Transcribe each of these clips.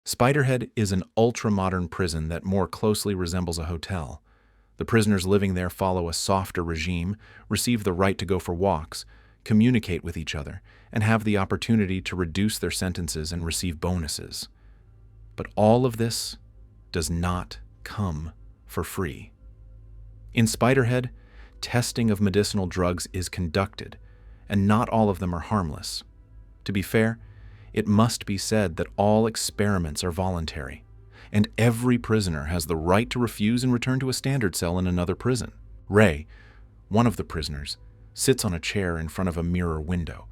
Spiderhead is an ultra-modern prison that more closely resembles a hotel. The prisoners living there follow a softer regime, receive the right to go for walks, communicate with each other, and have the opportunity to reduce their sentences and receive bonuses. But all of this does not come for free. In Spiderhead, testing of medicinal drugs is conducted, and not all of them are harmless. To be fair, it must be said that all experiments are voluntary, and every prisoner has the right to refuse and return to a standard cell in another prison. Ray, one of the prisoners, sits on a chair in front of a mirror window,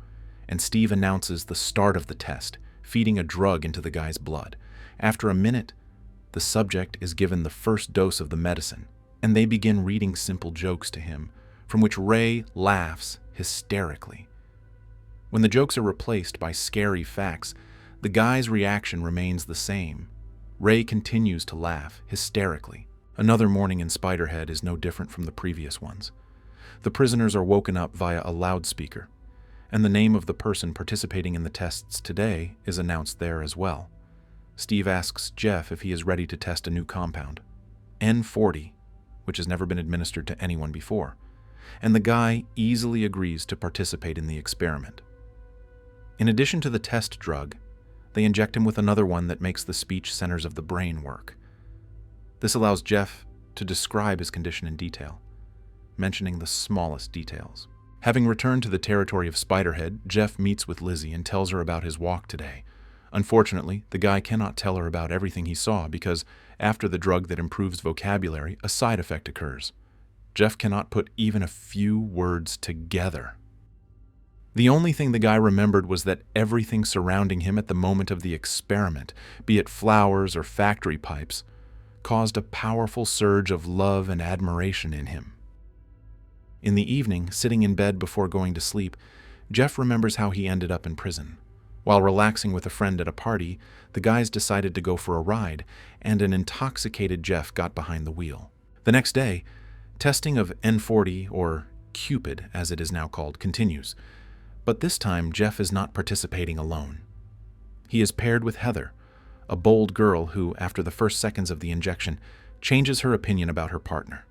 and Steve announces the start of the test, feeding a drug into the guy's blood. After a minute, the subject is given the first dose of the medicine, and they begin reading simple jokes to him, from which Ray laughs hysterically. When the jokes are replaced by scary facts, the guy's reaction remains the same. Ray continues to laugh hysterically. Another morning in Spiderhead is no different from the previous ones. The prisoners are woken up via a loudspeaker, and the name of the person participating in the tests today is announced there as well. Steve asks Jeff if he is ready to test a new compound, N40, which has never been administered to anyone before, and the guy easily agrees to participate in the experiment. In addition to the test drug, they inject him with another one that makes the speech centers of the brain work. This allows Jeff to describe his condition in detail, mentioning the smallest details. Having returned to the territory of Spiderhead, Jeff meets with Lizzie and tells her about his walk today. Unfortunately, the guy cannot tell her about everything he saw because, after the drug that improves vocabulary, a side effect occurs. Jeff cannot put even a few words together. The only thing the guy remembered was that everything surrounding him at the moment of the experiment, be it flowers or factory pipes, caused a powerful surge of love and admiration in him. In the evening, sitting in bed before going to sleep, Jeff remembers how he ended up in prison. While relaxing with a friend at a party, the guys decided to go for a ride, and an intoxicated Jeff got behind the wheel. The next day, testing of N40, or Cupid as it is now called, continues. But this time, Jeff is not participating alone. He is paired with Heather, a bold girl who, after the first seconds of the injection, changes her opinion about her partner.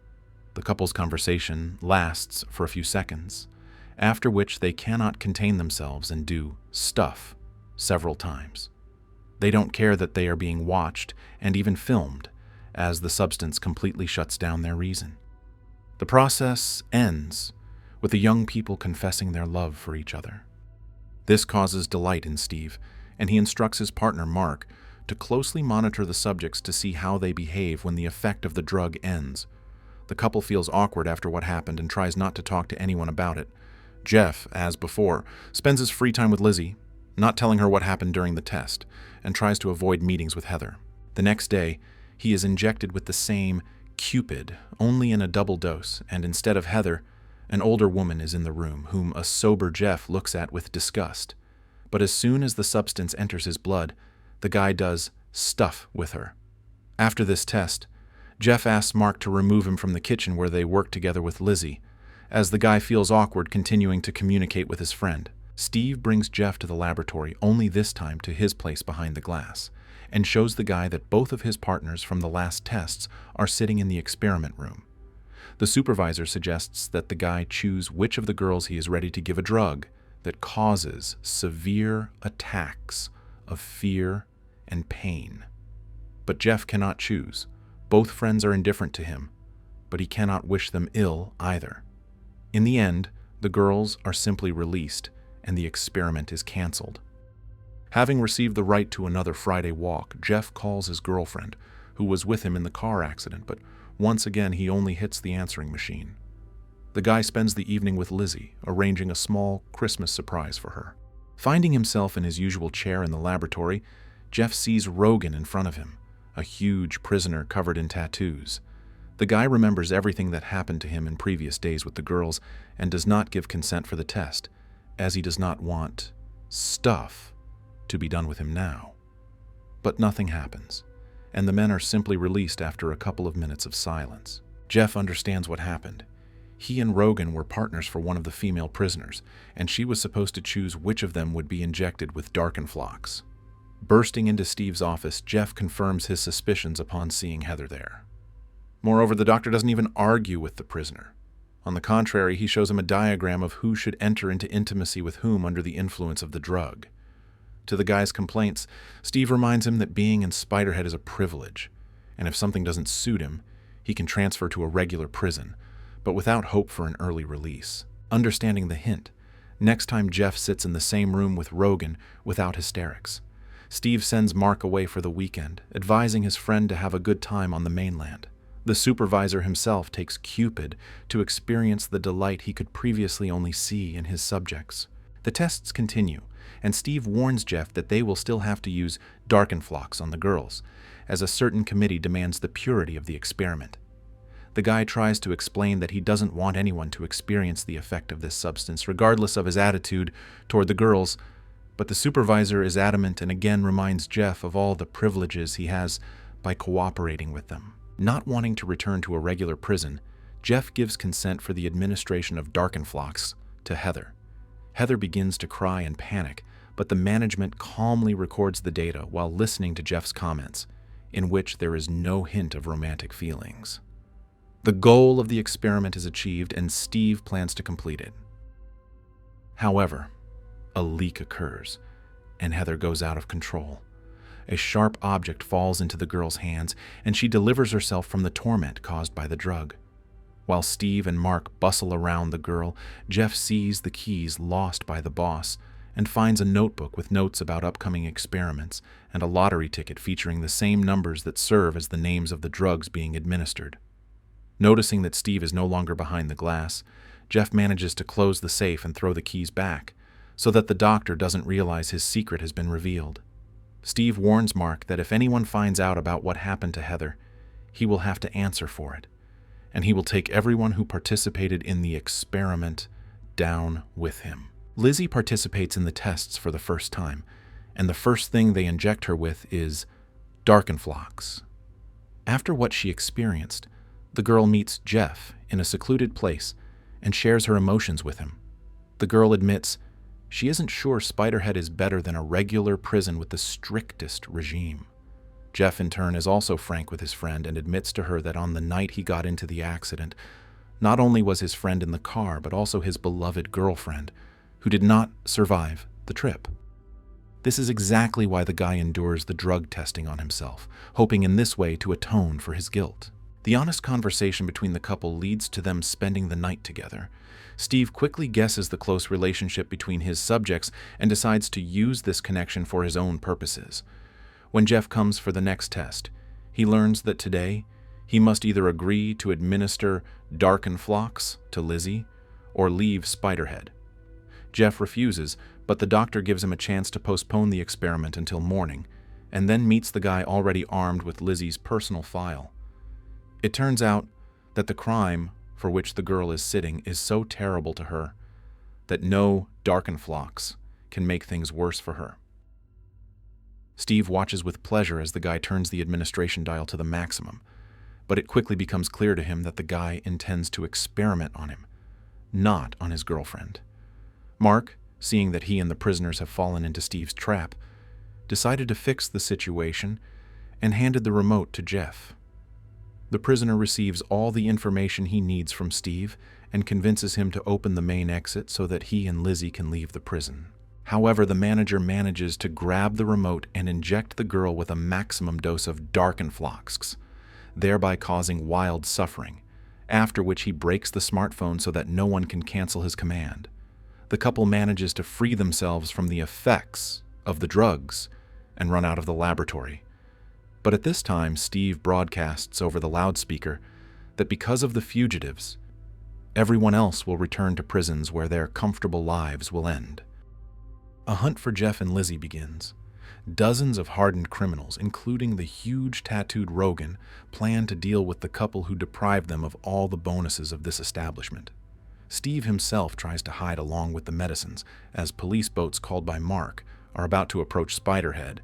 The couple's conversation lasts for a few seconds, after which they cannot contain themselves and do stuff several times. They don't care that they are being watched and even filmed, as the substance completely shuts down their reason. The process ends with the young people confessing their love for each other. This causes delight in Steve, and he instructs his partner, Mark, to closely monitor the subjects to see how they behave when the effect of the drug ends. The couple feels awkward after what happened and tries not to talk to anyone about it. Jeff, as before, spends his free time with Lizzie, not telling her what happened during the test, and tries to avoid meetings with Heather. The next day, he is injected with the same Cupid, only in a double dose, and instead of Heather, an older woman is in the room, whom a sober Jeff looks at with disgust. But as soon as the substance enters his blood, the guy does stuff with her. After this test, Jeff asks Mark to remove him from the kitchen where they work together with Lizzie, as the guy feels awkward continuing to communicate with his friend. Steve brings Jeff to the laboratory, only this time to his place behind the glass, and shows the guy that both of his partners from the last tests are sitting in the experiment room. The supervisor suggests that the guy choose which of the girls he is ready to give a drug that causes severe attacks of fear and pain. But Jeff cannot choose. Both friends are indifferent to him, but he cannot wish them ill either. In the end, the girls are simply released, and the experiment is canceled. Having received the right to another Friday walk, Jeff calls his girlfriend, who was with him in the car accident, but once again he only hits the answering machine. The guy spends the evening with Lizzie, arranging a small Christmas surprise for her. Finding himself in his usual chair in the laboratory, Jeff sees Rogan in front of him, a huge prisoner covered in tattoos. The guy remembers everything that happened to him in previous days with the girls and does not give consent for the test, as he does not want stuff to be done with him now. But nothing happens, and the men are simply released after a couple of minutes of silence. Jeff understands what happened. He and Rogan were partners for one of the female prisoners, and she was supposed to choose which of them would be injected with darkenfloxx. Bursting into Steve's office, Jeff confirms his suspicions upon seeing Heather there. Moreover, the doctor doesn't even argue with the prisoner. On the contrary, he shows him a diagram of who should enter into intimacy with whom under the influence of the drug. To the guy's complaints, Steve reminds him that being in Spiderhead is a privilege, and if something doesn't suit him, he can transfer to a regular prison, but without hope for an early release. Understanding the hint, next time Jeff sits in the same room with Rogan without hysterics, Steve sends Mark away for the weekend, advising his friend to have a good time on the mainland. The supervisor himself takes Cupid to experience the delight he could previously only see in his subjects. The tests continue, and Steve warns Jeff that they will still have to use darkenfloxx on the girls, as a certain committee demands the purity of the experiment. The guy tries to explain that he doesn't want anyone to experience the effect of this substance, regardless of his attitude toward the girls, but the supervisor is adamant and again reminds Jeff of all the privileges he has by cooperating with them. Not wanting to return to a regular prison, Jeff gives consent for the administration of darkenfloxx to Heather. Heather begins to cry and panic, but the management calmly records the data while listening to Jeff's comments, in which there is no hint of romantic feelings. The goal of the experiment is achieved, and Steve plans to complete it. However, a leak occurs, and Heather goes out of control. A sharp object falls into the girl's hands, and she delivers herself from the torment caused by the drug. While Steve and Mark bustle around the girl, Jeff sees the keys lost by the boss and finds a notebook with notes about upcoming experiments and a lottery ticket featuring the same numbers that serve as the names of the drugs being administered. Noticing that Steve is no longer behind the glass, Jeff manages to close the safe and throw the keys back, so that the doctor doesn't realize his secret has been revealed. Steve warns Mark that if anyone finds out about what happened to Heather, he will have to answer for it, and he will take everyone who participated in the experiment down with him. Lizzie participates in the tests for the first time, and the first thing they inject her with is darkenfloxx. After what she experienced, the girl meets Jeff in a secluded place and shares her emotions with him. The girl admits she isn't sure Spiderhead is better than a regular prison with the strictest regime. Jeff, in turn, is also frank with his friend and admits to her that on the night he got into the accident, not only was his friend in the car, but also his beloved girlfriend, who did not survive the trip. This is exactly why the guy endures the drug testing on himself, hoping in this way to atone for his guilt. The honest conversation between the couple leads to them spending the night together. Steve quickly guesses the close relationship between his subjects and decides to use this connection for his own purposes. When Jeff comes for the next test, he learns that today he must either agree to administer darkenfloxx to Lizzie or leave Spiderhead. Jeff refuses, but the doctor gives him a chance to postpone the experiment until morning, and then meets the guy already armed with Lizzie's personal file. It turns out that the crime for which the girl is sitting is so terrible to her that no darkenfloxx can make things worse for her. Steve watches with pleasure as the guy turns the administration dial to the maximum, but it quickly becomes clear to him that the guy intends to experiment on him, not on his girlfriend. Mark, seeing that he and the prisoners have fallen into Steve's trap, decided to fix the situation and handed the remote to Jeff. The prisoner receives all the information he needs from Steve and convinces him to open the main exit so that he and Lizzie can leave the prison. However, the manager manages to grab the remote and inject the girl with a maximum dose of darkenfloxx, thereby causing wild suffering, after which he breaks the smartphone so that no one can cancel his command. The couple manages to free themselves from the effects of the drugs and run out of the laboratory. But at this time, Steve broadcasts over the loudspeaker that because of the fugitives, everyone else will return to prisons where their comfortable lives will end. A hunt for Jeff and Lizzie begins. Dozens of hardened criminals, including the huge tattooed Rogan, plan to deal with the couple who deprived them of all the bonuses of this establishment. Steve himself tries to hide along with the medicines, as police boats called by Mark are about to approach Spiderhead.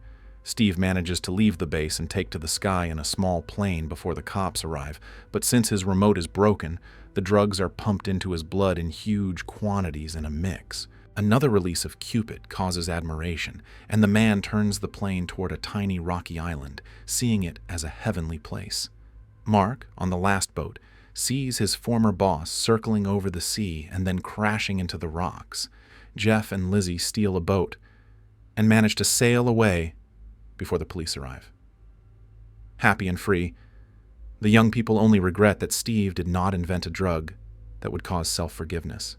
Steve manages to leave the base and take to the sky in a small plane before the cops arrive, but since his remote is broken, the drugs are pumped into his blood in huge quantities in a mix. Another release of Cupid causes admiration, and the man turns the plane toward a tiny rocky island, seeing it as a heavenly place. Mark, on the last boat, sees his former boss circling over the sea and then crashing into the rocks. Jeff and Lizzie steal a boat and manage to sail away before the police arrive. Happy and free, the young people only regret that Steve did not invent a drug that would cause self-forgiveness.